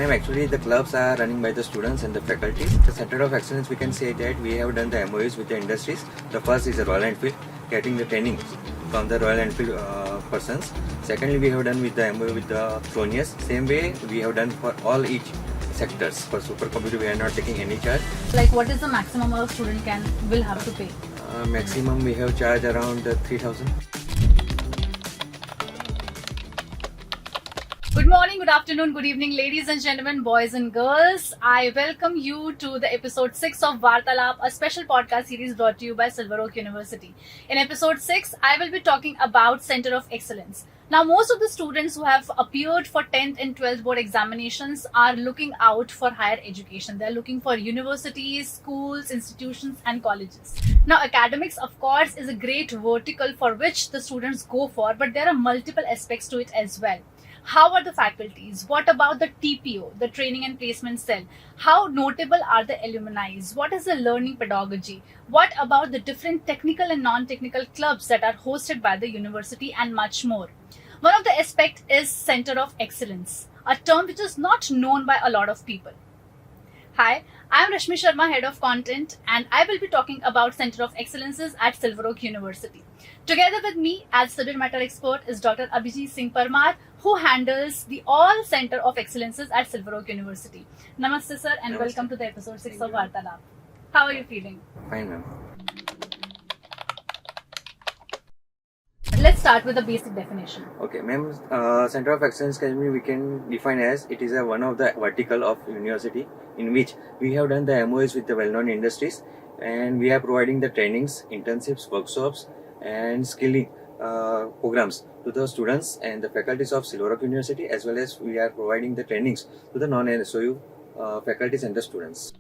Ma'am, actually the clubs are running by the students and the faculties. The Center of Excellence, we can say that we have done the MOUs with the industries. The first is the Royal Enfield, getting the training from the Royal Enfield persons. Secondly, we have done with the MOU with the Fronius. Same way we have done for all each sectors. For supercomputer, we are not taking any charge. Like, what is the maximum a student will have to pay? Maximum we have charged around 3,000. Good morning, good afternoon, good evening, ladies and gentlemen, boys and girls. I welcome you to the episode 6 of Vartalap, a special podcast series brought to you by Silver Oak University. In episode 6, I will be talking about Center of Excellence. Now, most of the students who have appeared for 10th and 12th board examinations are looking out for higher education. They're looking for universities, schools, institutions, and colleges. Now, academics, of course, is a great vertical for which the students go for, but there are multiple aspects to it as well. How are the faculties? What about the TPO, the training and placement cell? How notable are the alumni? What is the learning pedagogy? What about the different technical and non-technical clubs that are hosted by the university, and much more? One of the aspects is Center of Excellence, a term which is not known by a lot of people. Hi, I am Rashmi Sharma, Head of Content, and I will be talking about Center of Excellences at Silver Oak University. Together with me as subject matter expert is Dr. Abhijit Singh Parmar, who handles the all Center of Excellences at Silver Oak University. Namaste sir, and Namaste. Welcome to the episode 6 of Vartalap. How are you feeling? Fine, ma'am. Let's start with the basic definition. Okay, ma'am. Center of Excellence we can define as it is one of the vertical of university in which we have done the MOUs with the well-known industries, and we are providing the trainings, internships, workshops, and skilling programs to the students and the faculties of Silver Oak University, as well as we are providing the trainings to the non-NSOU faculties and the students.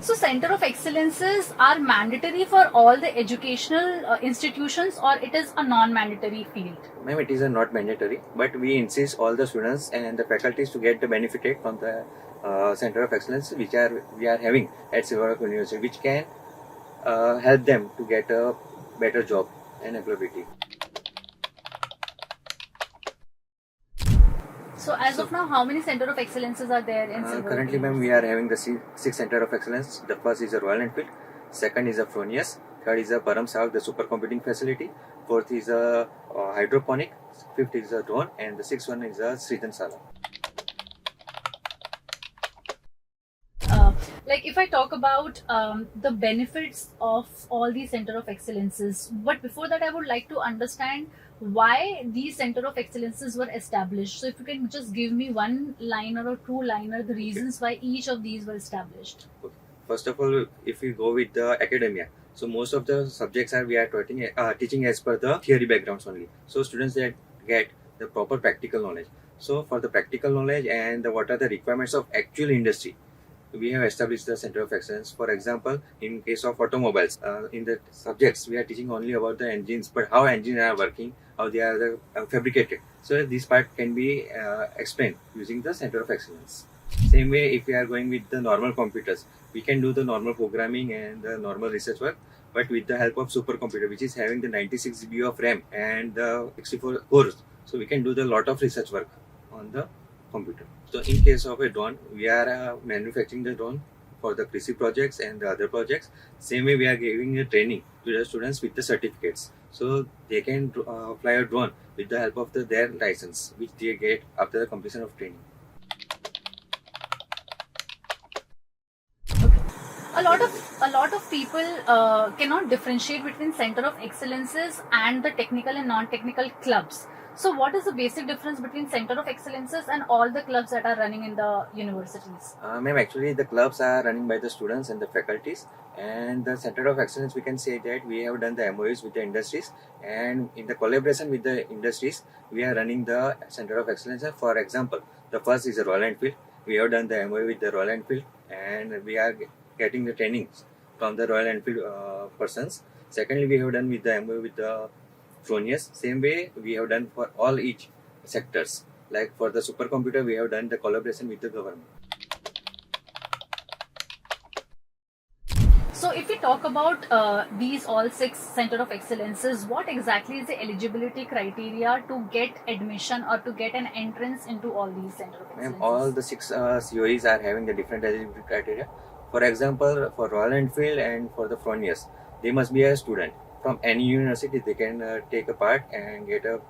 So, Center of Excellences are mandatory for all the educational institutions, or it is a non-mandatory field? Ma'am, it is not mandatory, but we insist all the students and the faculties to get the benefited from the Center of Excellence which we are having at Silver Oak University, which can help them to get a better job and employability. So, as of now, how many Center of Excellences are there in Silver Oak Currently, ma'am, we are having the six Center of Excellence. The first is a Royal Enfield, second is a Fronius, third is a Param South, the supercomputing facility, fourth is a Hydroponics, fifth is a Drone, and the sixth one is a Srijan Sala. Like, if I talk about the benefits of all these Center of Excellences, but before that I would like to understand why these Center of Excellences were established. So if you can just give me one liner or two liner the reasons why each of these were established. Okay. First of all, if we go with the academia, so most of the subjects we are teaching as per the theory backgrounds only. So students that get the proper practical knowledge. So for the practical knowledge and what are the requirements of actual industry, we have established the Center of Excellence. For example, in case of automobiles, in the subjects we are teaching only about the engines, but how engines are working, how they are fabricated. So this part can be explained using the Center of Excellence. Same way, if we are going with the normal computers, we can do the normal programming and the normal research work, but with the help of supercomputer, which is having the 96 GB of RAM and the 64 cores, so we can do the lot of research work on the computer. So in case of a drone, we are manufacturing the drone for the Krishi projects and the other projects. Same way, we are giving a training to the students with the certificates, so they can fly a drone with the help of their license, which they get after the completion of training. Okay. A lot of people cannot differentiate between Center of Excellences and the technical and non-technical clubs. So what is the basic difference between Center of Excellences and all the clubs that are running in the universities? Ma'am, actually the clubs are running by the students and the faculties, and the Center of Excellence, we can say that we have done the MOUs with the industries, and in the collaboration with the industries, we are running the Center of Excellence. For example, the first is a Royal Enfield. We have done the MOU with the Royal Enfield, and we are getting the trainings from the Royal Enfield persons. Secondly, we have done with the MOU with the Fronius. Same way, we have done for all each sectors. Like for the supercomputer, we have done the collaboration with the government. So if we talk about these all 6 Center of Excellences, what exactly is the eligibility criteria to get admission or to get an entrance into all these Center of Excellences? All the 6 COEs are having the different eligibility criteria. For example, for Royal Enfield and for the Fronius, they must be a student from any university. They can take a part and get a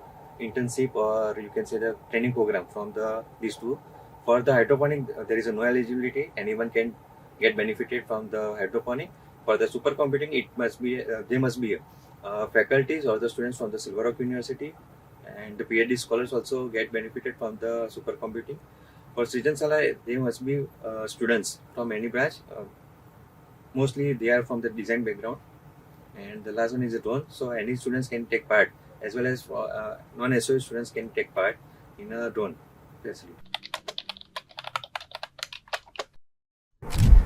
internship, or you can say the training program from these two. For the hydroponic, there is no eligibility. Anyone can get benefited from the hydroponic. For the supercomputing, it must be they must be faculties or the students from the Silver Rock University, and the PhD scholars also get benefited from the supercomputing. For Srijenshala, they must be students from any branch. Mostly they are from the design background. And the last one is the drone. So any students can take part, as well as non-SOE students can take part in a drone facility.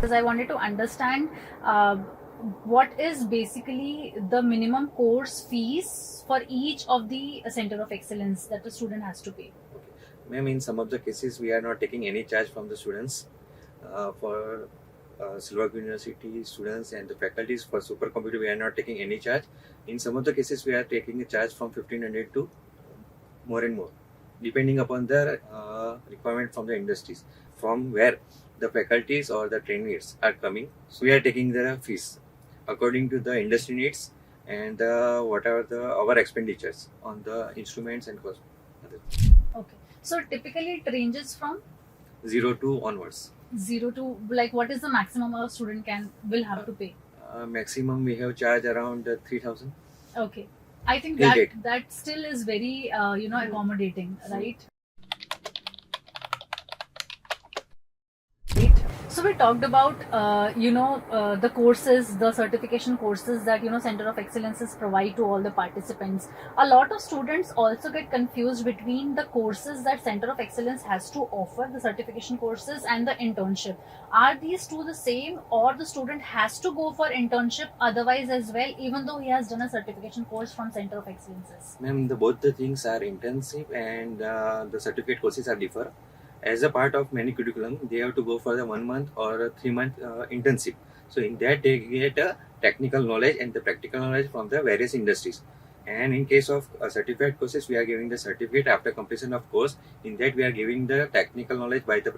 Because I wanted to understand what is basically the minimum course fees for each of the Center of Excellence that the student has to pay. Ma'am, in some of the cases, we are not taking any charge from the students. For Silver Rock University students and the faculties for supercomputer, we are not taking any charge. In some of the cases, we are taking a charge from 1,500 to more and more, depending upon the requirement from the industries, from where the faculties or the trainees are coming. So we are taking the fees according to the industry needs and whatever our expenditures on the instruments and cost. Okay. So typically it ranges from 0 to onwards. 0 to, like, what is the maximum a student will have to pay? Maximum we have charged around 3,000. Okay. I think that still is very accommodating, right? So we talked about the courses, the certification courses that Center of Excellences provide to all the participants. A lot of students also get confused between the courses that Center of Excellence has to offer, the certification courses, and the internship. Are these two the same, or the student has to go for internship otherwise as well, even though he has done a certification course from Center of Excellences? Ma'am, both the things are internship and the certificate courses are differ. As a part of many curriculum, they have to go for the 1 month or a 3-month internship. So in that they get a technical knowledge and the practical knowledge from the various industries. And in case of certificate courses, we are giving the certificate after completion of course. In that we are giving the technical knowledge by the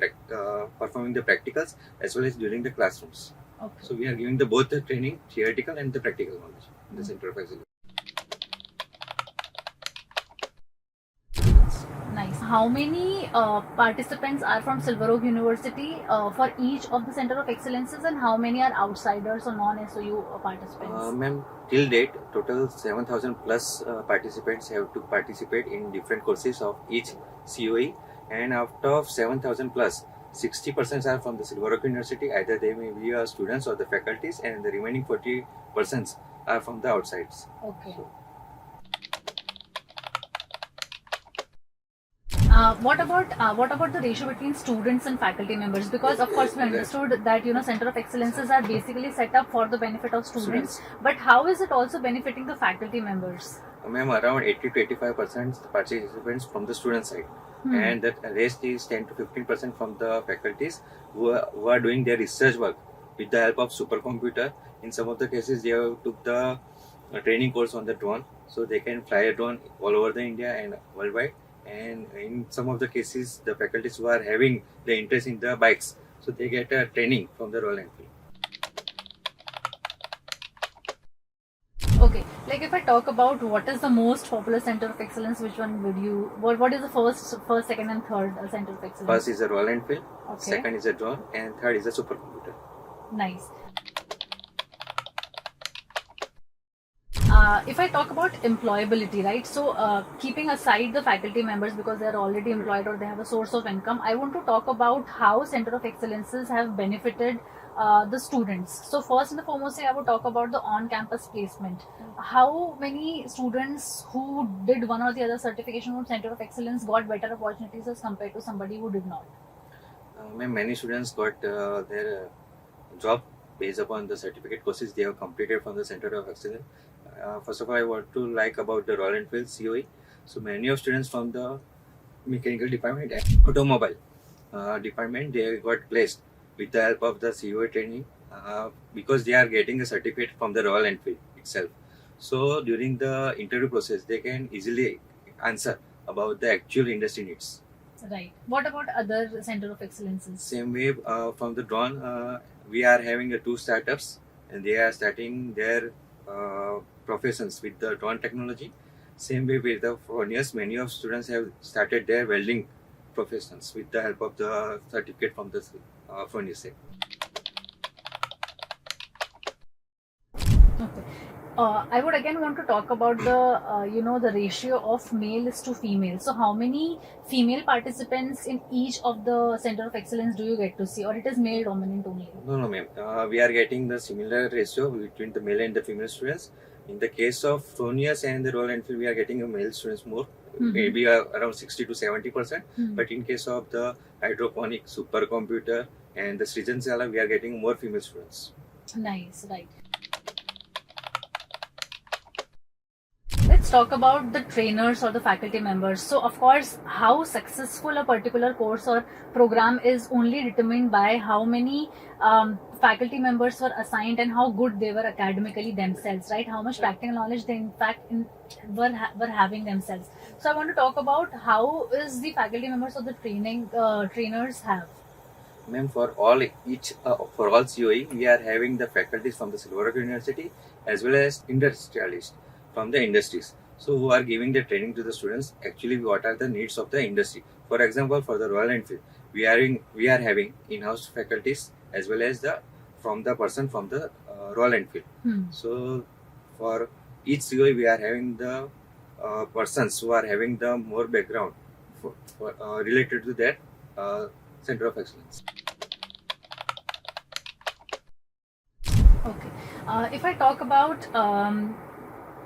performing the practicals as well as during the classrooms. Okay. So we are giving both the training, theoretical and the practical knowledge in the Center of Excellence. Nice. How many participants are from Silver Rock University for each of the Center of Excellences, and how many are outsiders or non-SOU participants? Ma'am, till date, total 7,000 plus participants have to participate in different courses of each COE, and out of 7,000 plus, 60% are from the Silver Rock University. Either they may be students or the faculties, and the remaining 40% are from the outsides. Okay. What about the ratio between students and faculty members? Because of course we understood that Center of Excellences are basically set up for the benefit of students. But how is it also benefiting the faculty members? Ma'am, around 80 to 85% participants from the student side, and the rest is 10 to 15% from the faculties who are doing their research work with the help of supercomputer. In some of the cases, they have took the training course on the drone, so they can fly a drone all over the India and worldwide. And in some of the cases, the faculties who are having the interest in the bikes, so they get a training from the Royal Enfield. Okay, like if I talk about what is the most popular Center of Excellence, which one would you? What is the first, second, and third Center of Excellence? First is the Royal Enfield, Okay. second is a drone, and third is a supercomputer. Nice. If I talk about employability, right? So, keeping aside the faculty members because they are already employed or they have a source of income, I want to talk about how Center of Excellences have benefited the students. So, first and foremost, I would talk about the on-campus placement. How many students who did one or the other certification from Center of Excellence got better opportunities as compared to somebody who did not? Many students got their job based upon the certificate courses they have completed from the Center of Excellence. First of all, I want to like about the Royal Enfield COE. So many of students from the mechanical department and automobile department, they got placed with the help of the COE training because they are getting a certificate from the Royal Enfield itself. So during the interview process, they can easily answer about the actual industry needs. Right. What about other center of excellences? Same way from the drone, we are having two startups, and they are starting their professions with the drone technology. Same way with the Fronius, many of students have started their welding professions with the help of the certificate from the Fronius. Okay. I would again want to talk about the ratio of males to females. So how many female participants in each of the center of excellence do you get to see, or it is male dominant only? No, ma'am. We are getting the similar ratio between the male and the female students. In the case of Fronius and the Royal Enfield, we are getting a male students more, maybe around 60 to 70%. But in case of the Hydroponics, supercomputer, and the Srijanshala, we are getting more female students. Nice, right. Let's talk about the trainers or the faculty members. So, of course, how successful a particular course or program is only determined by how many faculty members were assigned and how good they were academically themselves, right? How much practical knowledge they, in fact, were having themselves. So, I want to talk about how is the faculty members or the trainers have. Ma'am, for all COE, we are having the faculties from the Silver Oak University as well as industrialists from the industries. So who are giving the training to the students actually what are the needs of the industry. For example, for the Royal Enfield, we are having in-house faculties as well as from the Royal Enfield. So for each COE, we are having the persons who are having the more background related to that Center of Excellence. Okay. If I talk about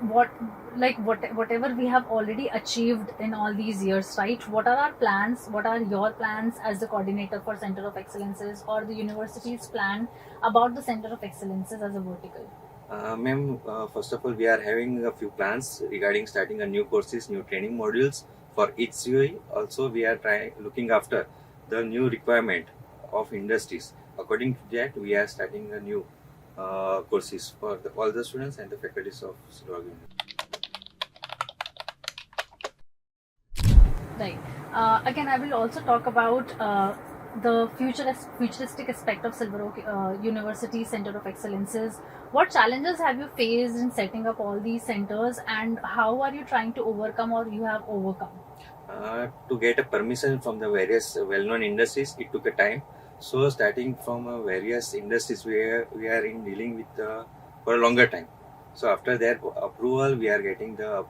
whatever we have already achieved in all these years, right? What are our plans? What are your plans as the coordinator for Center of Excellences, or the university's plan about the Center of Excellences as a vertical? Ma'am, first of all, we are having a few plans regarding starting a new courses, new training modules for each COE. Also, we are looking after the new requirement of industries. According to that, we are starting a new courses for all the students and the faculties of Silver Oak University. Right. Again, I will also talk about the futuristic aspect of Silver Oak University Center of Excellences. What challenges have you faced in setting up all these centers, and how are you trying to overcome, or you have overcome? To get a permission from the various well-known industries, it took a time. So starting from various industries, we are in dealing with for a longer time. So after their approval, we are getting the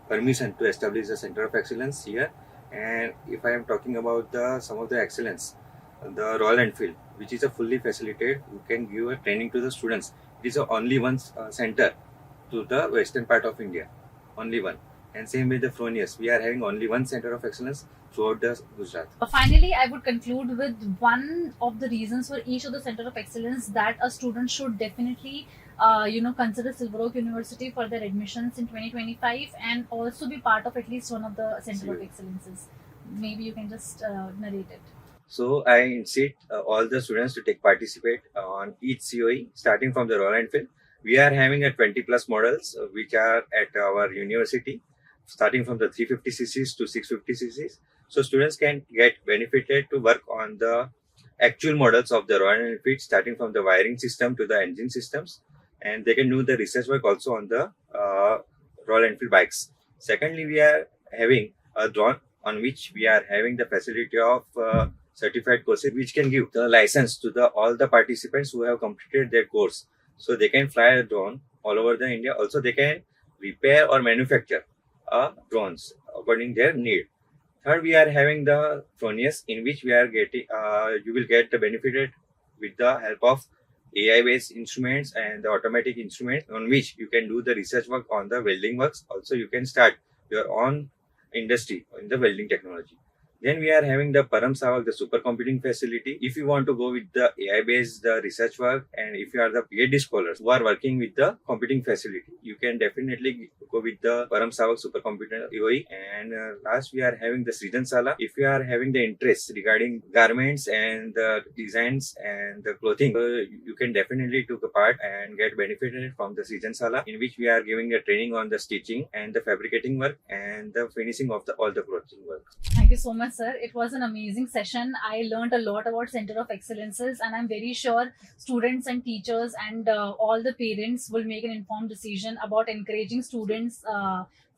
permission to establish the Center of Excellence here. And if I am talking about some of the excellence, the Royal Enfield, which is a fully facilitated, you can give a training to the students. It is only one center to the western part of India, only one. And same with the Fronius, we are having only one Center of Excellence throughout the Gujarat. Finally, I would conclude with one of the reasons for each of the Center of Excellence that a student should definitely consider Silver Oak University for their admissions in 2025, and also be part of at least one of the Center of Excellences. Maybe you can just narrate it. So I incite all the students to participate on each COE, starting from the Royal Enfield. We are having 20 plus models which are at our university, starting from the 350 cc's to 650 cc's. So students can get benefited to work on the actual models of the Royal Enfield, starting from the wiring system to the engine systems, and they can do the research work also on the Royal Enfield bikes. Secondly, we are having a drone on which we are having the facility of certified courses, which can give the license to all the participants who have completed their course. So they can fly a drone all over the India. Also, they can repair or manufacture drones according to their need. Third, we are having the Fronius, in which we are getting you will get the benefited with the help of AI-based instruments and the automatic instruments, on which you can do the research work on the welding works. Also, you can start your own industry in the welding technology. Then we are having the Param Savak, the supercomputing facility. If you want to go with the AI-based research work, and if you are the PhD scholars who are working with the computing facility, you can definitely go with the Param Savak supercomputer EOE. And last, we are having the Srijan Sala. If you are having the interest regarding garments and the designs and the clothing, you can definitely take a part and get benefited from the Srijan Sala, in which we are giving a training on the stitching and the fabricating work and the finishing of all the clothing work. Thank you so much, sir. It was an amazing session. I learned a lot about Center of Excellences, and I'm very sure students and teachers and all the parents will make an informed decision about encouraging students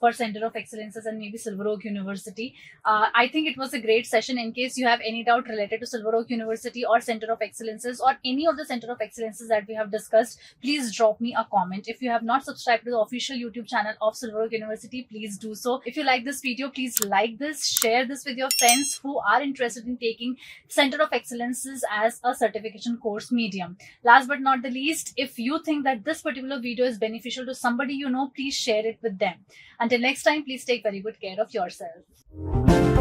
for Center of Excellences and maybe Silver Oak University. I think it was a great session. In case you have any doubt related to Silver Oak University or Center of Excellences or any of the Center of Excellences that we have discussed, please drop me a comment. If you have not subscribed to the official YouTube channel of Silver Oak University, please do so. If you like this video, please like this, share this with your friends who are interested in taking Center of Excellences as a certification course medium. Last but not the least, if you think that this particular video is beneficial to somebody you know, please share it with them. Until next time, please take very good care of yourself.